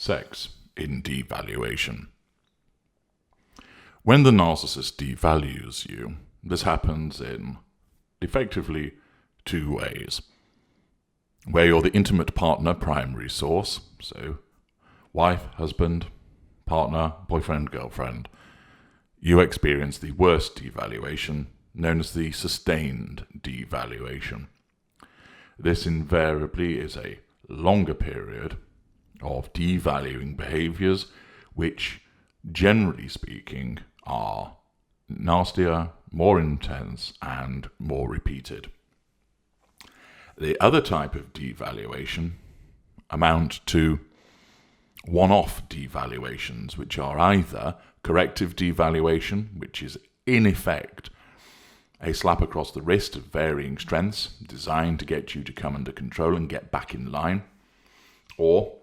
Sex in devaluation. When the narcissist devalues you, this happens in effectively two ways. Where you're the intimate partner primary source, so wife, husband, partner, boyfriend, girlfriend, you experience the worst devaluation, known as the sustained devaluation. This invariably is a longer period of devaluing behaviors, which, generally speaking, are nastier, more intense, and more repeated. The other type of devaluation amount to one-off devaluations, which are either corrective devaluation, which is in effect a slap across the wrist of varying strengths designed to get you to come under control and get back in line, or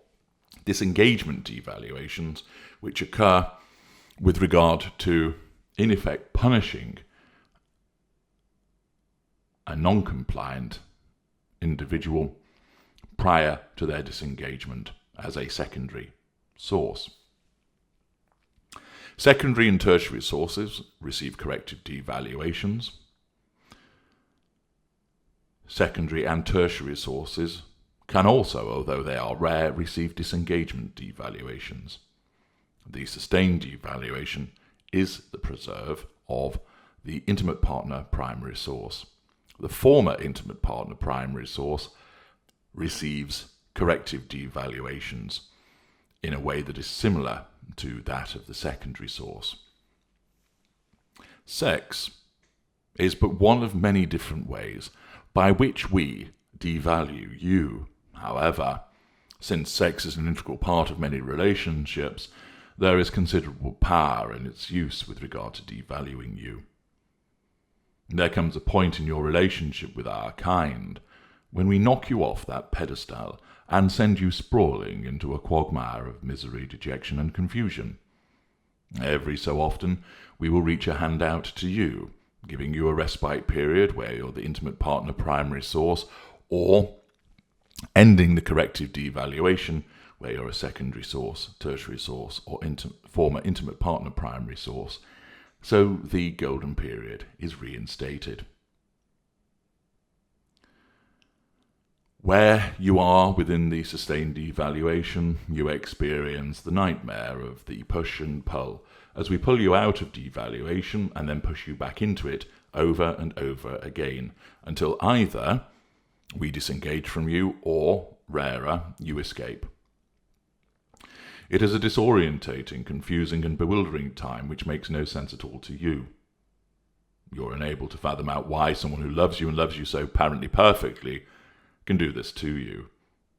disengagement devaluations, which occur with regard to, in effect, punishing a non-compliant individual prior to their disengagement as a secondary source. Secondary and tertiary sources receive corrective devaluations. Secondary and tertiary sources can also, although they are rare, receive disengagement devaluations. The sustained devaluation is the preserve of the intimate partner primary source. The former intimate partner primary source receives corrective devaluations in a way that is similar to that of the secondary source. Sex is but one of many different ways by which we devalue you. However, since sex is an integral part of many relationships, there is considerable power in its use with regard to devaluing you. There comes a point in your relationship with our kind when we knock you off that pedestal and send you sprawling into a quagmire of misery, dejection, and confusion. Every so often, we will reach a hand out to you, giving you a respite period where you're the intimate partner primary source, or ending the corrective devaluation where you're a secondary source, tertiary source, or former intimate partner primary source, so the golden period is reinstated. Where you are within the sustained devaluation, you experience the nightmare of the push and pull, as we pull you out of devaluation and then push you back into it over and over again, until either we disengage from you or, rarer, you escape. It is a disorientating, confusing, and bewildering time which makes no sense at all to you. You're unable to fathom out why someone who loves you and loves you so apparently perfectly can do this to you.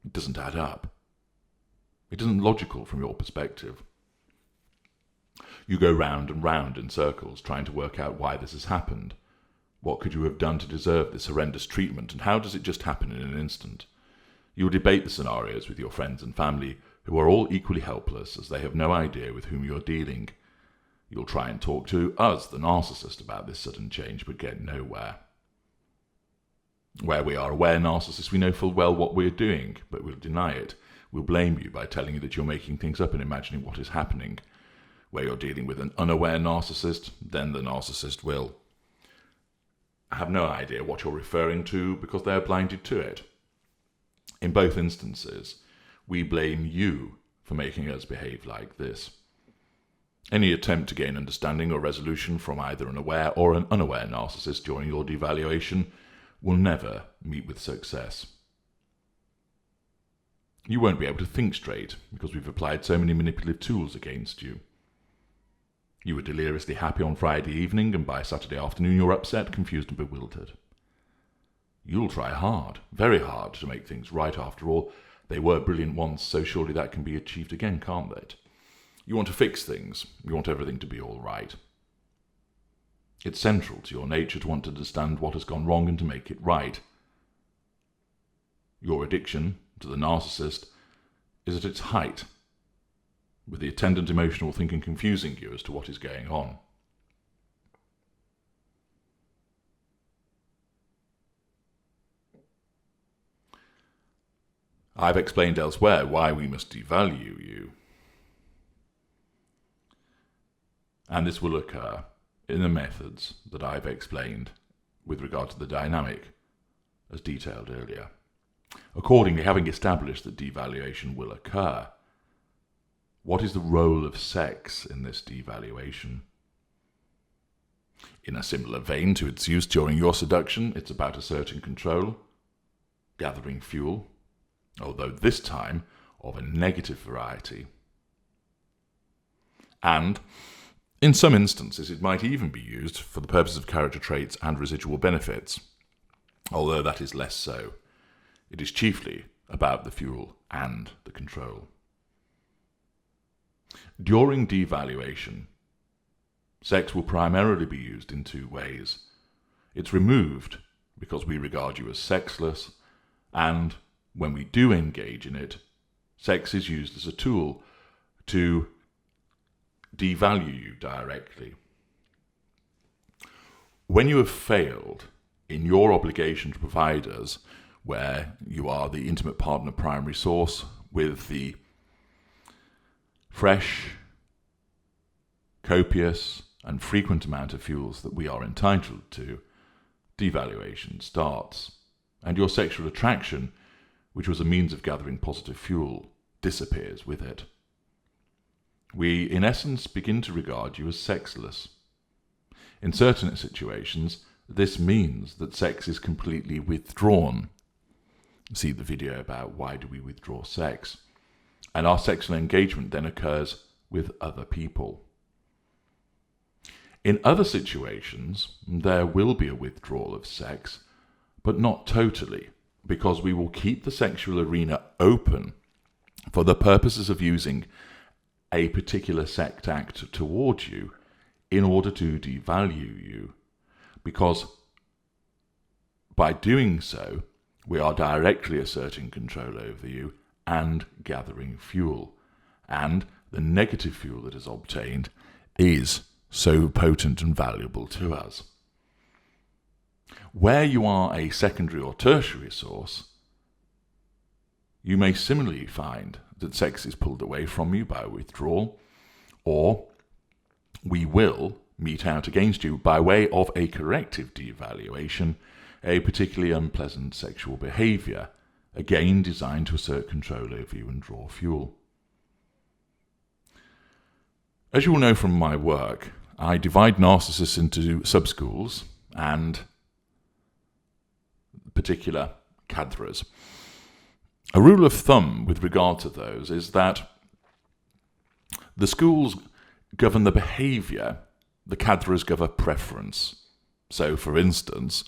It doesn't add up. It isn't logical from your perspective. You go round and round in circles trying to work out why this has happened. What could you have done to deserve this horrendous treatment, and how does it just happen in an instant? You will debate the scenarios with your friends and family, who are all equally helpless as they have no idea with whom you are dealing. You'll try and talk to us, the narcissist, about this sudden change, but get nowhere. Where we are aware narcissists, we know full well what we're doing, but we'll deny it. We'll blame you by telling you that you're making things up and imagining what is happening. Where you're dealing with an unaware narcissist, then the narcissist will have no idea what you're referring to because they're blinded to it. In both instances, we blame you for making us behave like this. Any attempt to gain understanding or resolution from either an aware or an unaware narcissist during your devaluation will never meet with success. You won't be able to think straight because we've applied so many manipulative tools against you. You were deliriously happy on Friday evening, and by Saturday afternoon you're upset, confused, and bewildered. You'll try hard, very hard, to make things right. After all, they were brilliant once, so surely that can be achieved again, can't it? You want to fix things. You want everything to be all right. It's central to your nature to want to understand what has gone wrong and to make it right. Your addiction to the narcissist is at its height, with the attendant emotional thinking confusing you as to what is going on. I've explained elsewhere why we must devalue you. And this will occur in the methods that I've explained with regard to the dynamic, as detailed earlier. Accordingly, having established that devaluation will occur, what is the role of sex in this devaluation? In a similar vein to its use during your seduction, it's about asserting control, gathering fuel, although this time of a negative variety. And in some instances, it might even be used for the purpose of character traits and residual benefits, although that is less so. It is chiefly about the fuel and the control. During devaluation, sex will primarily be used in two ways. It's removed because we regard you as sexless, and when we do engage in it, sex is used as a tool to devalue you directly. When you have failed in your obligation to provide us, where you are the intimate partner primary source with the fresh, copious, and frequent amount of fuels that we are entitled to, devaluation starts, and your sexual attraction, which was a means of gathering positive fuel, disappears with it. We, in essence, begin to regard you as sexless. In certain situations, this means that sex is completely withdrawn. See the video about why do we withdraw sex. And our sexual engagement then occurs with other people. In other situations, there will be a withdrawal of sex, but not totally, because we will keep the sexual arena open for the purposes of using a particular sex act towards you in order to devalue you, because by doing so, we are directly asserting control over you and gathering fuel, and the negative fuel that is obtained is so potent and valuable to us. Where you are a secondary or tertiary source, you may similarly find that sex is pulled away from you by withdrawal, or we will mete out against you by way of a corrective devaluation, a particularly unpleasant sexual behaviour, again designed to assert control over you and draw fuel. As you will know from my work, I divide narcissists into sub-schools and particular cadres. A rule of thumb with regard to those is that the schools govern the behaviour, the cadres govern preference. So, for instance,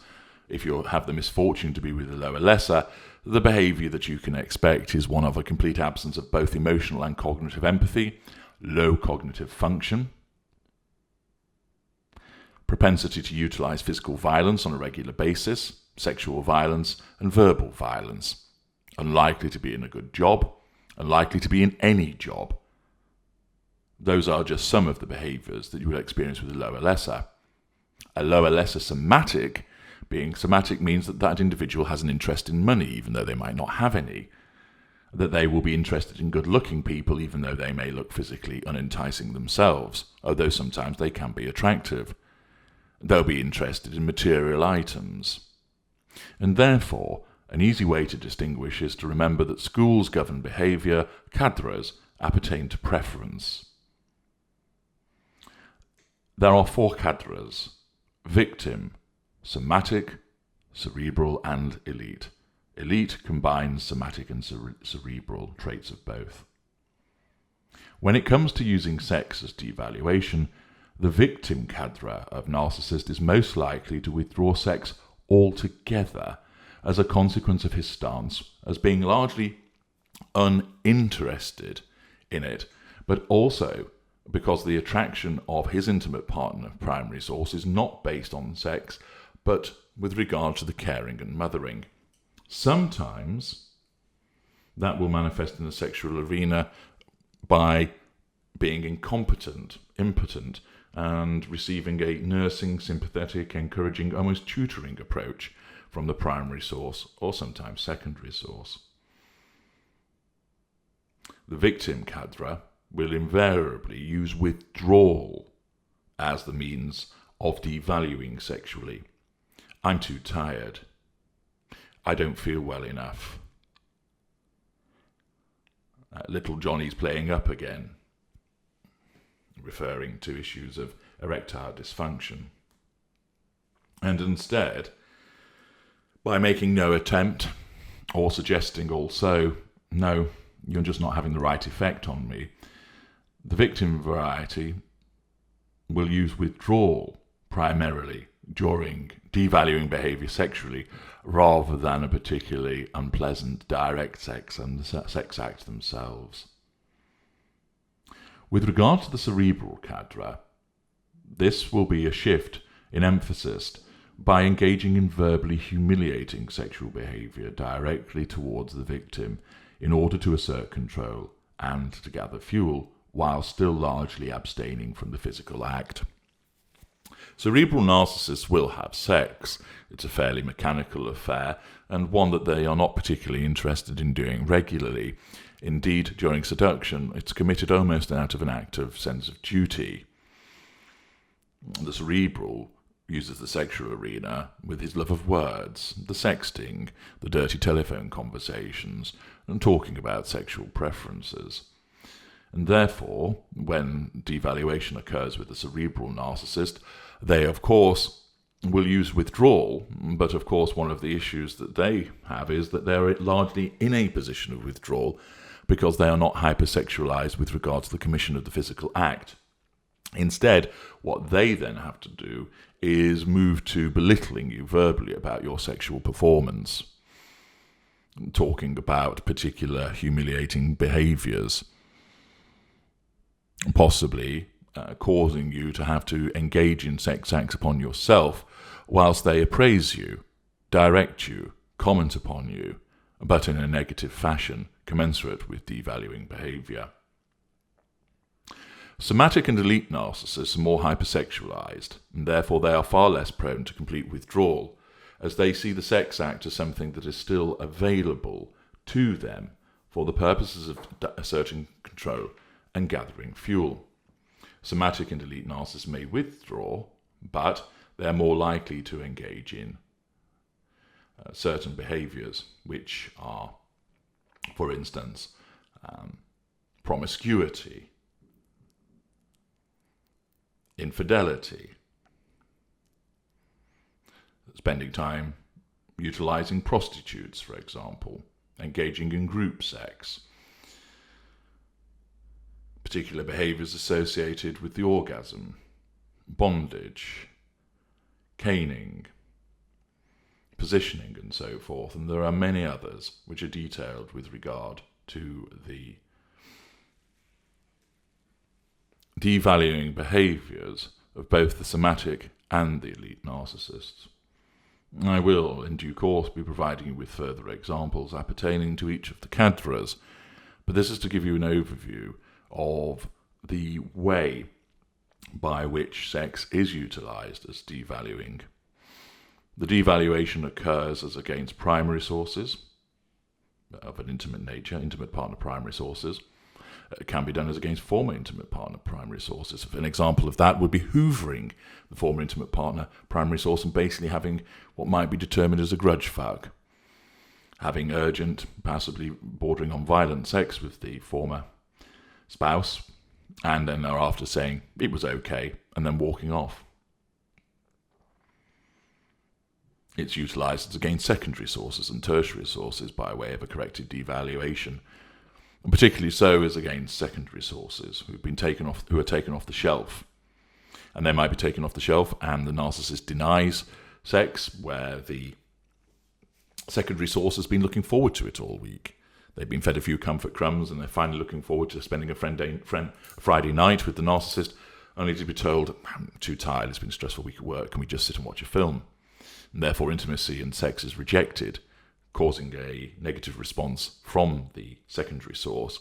if you have the misfortune to be with a lower lesser, the behaviour that you can expect is one of a complete absence of both emotional and cognitive empathy, low cognitive function, propensity to utilise physical violence on a regular basis, sexual violence and verbal violence, unlikely to be in a good job, unlikely to be in any job. Those are just some of the behaviours that you will experience with a lower lesser. A lower lesser somatic, being somatic means that that individual has an interest in money, even though they might not have any. That they will be interested in good-looking people, even though they may look physically unenticing themselves, although sometimes they can be attractive. They'll be interested in material items. And therefore, an easy way to distinguish is to remember that schools govern behaviour, cadres appertain to preference. There are 4 cadres: victim, somatic, cerebral, and elite. Elite combines somatic and cerebral traits of both. When it comes to using sex as devaluation, the victim cadre of narcissist is most likely to withdraw sex altogether as a consequence of his stance as being largely uninterested in it, but also because the attraction of his intimate partner primary source is not based on sex, but with regard to the caring and mothering. Sometimes that will manifest in the sexual arena by being incompetent, impotent, and receiving a nursing, sympathetic, encouraging, almost tutoring approach from the primary source or sometimes secondary source. The victim cadre will invariably use withdrawal as the means of devaluing sexually. I'm too tired. I don't feel well enough. Little Johnny's playing up again, referring to issues of erectile dysfunction. And instead, by making no attempt or suggesting also, no, you're just not having the right effect on me, the victim variety will use withdrawal primarily during devaluing behaviour sexually, rather than a particularly unpleasant direct sex and the sex act themselves. With regard to the cerebral cadre, this will be a shift in emphasis by engaging in verbally humiliating sexual behaviour directly towards the victim in order to assert control and to gather fuel, while still largely abstaining from the physical act. Cerebral narcissists will have sex. It's a fairly mechanical affair, and one that they are not particularly interested in doing regularly. Indeed, during seduction, it's committed almost out of an act of sense of duty. The cerebral uses the sexual arena with his love of words, the sexting, the dirty telephone conversations, and talking about sexual preferences. And therefore, when devaluation occurs with the cerebral narcissist, they, of course, will use withdrawal, but of course one of the issues that they have is that they're largely in a position of withdrawal because they are not hypersexualized with regard to the commission of the physical act. Instead, what they then have to do is move to belittling you verbally about your sexual performance, talking about particular humiliating behaviours, possibly causing you to have to engage in sex acts upon yourself whilst they appraise you, direct you, comment upon you, but in a negative fashion commensurate with devaluing behaviour. Somatic and elite narcissists are more hypersexualized, and therefore they are far less prone to complete withdrawal, as they see the sex act as something that is still available to them for the purposes of asserting control and gathering fuel. Somatic and elite narcissists may withdraw, but they are more likely to engage in certain behaviours, which are, for instance, promiscuity, infidelity, spending time utilising prostitutes, for example, engaging in group sex, particular behaviours associated with the orgasm, bondage, caning, positioning, and so forth. And there are many others which are detailed with regard to the devaluing behaviours of both the somatic and the elite narcissists. I will, in due course, be providing you with further examples appertaining to each of the cadres, but this is to give you an overview of the way by which sex is utilised as devaluing. The devaluation occurs as against primary sources of an intimate nature, intimate partner primary sources. It can be done as against former intimate partner primary sources. An example of that would be hoovering the former intimate partner primary source and basically having what might be determined as a grudge fuck. Having urgent, possibly bordering on violent sex with the former spouse, and then thereafter saying it was okay, and then walking off. It's utilised against secondary sources and tertiary sources by way of a corrected devaluation, and particularly so is against secondary sources who are taken off the shelf. And they might be taken off the shelf and the narcissist denies sex where the secondary source has been looking forward to it all week. They've been fed a few comfort crumbs and they're finally looking forward to spending a Friday night with the narcissist, only to be told, I'm too tired, it's been a stressful week at work, can we just sit and watch a film? And therefore intimacy and sex is rejected, causing a negative response from the secondary source,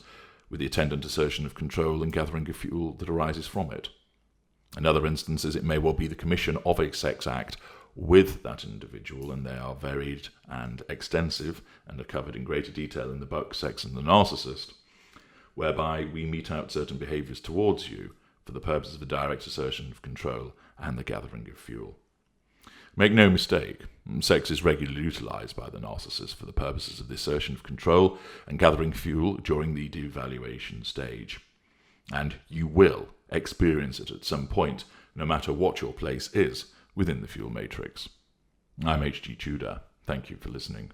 with the attendant assertion of control and gathering of fuel that arises from it. In other instances, it may well be the commission of a sex act with that individual, and they are varied and extensive and are covered in greater detail in the book Sex and the Narcissist, whereby we mete out certain behaviours towards you for the purpose of the direct assertion of control and the gathering of fuel. Make no mistake, sex is regularly utilised by the narcissist for the purposes of the assertion of control and gathering fuel during the devaluation stage. And you will experience it at some point, no matter what your place is within the fuel matrix. I'm H.G. Tudor. Thank you for listening.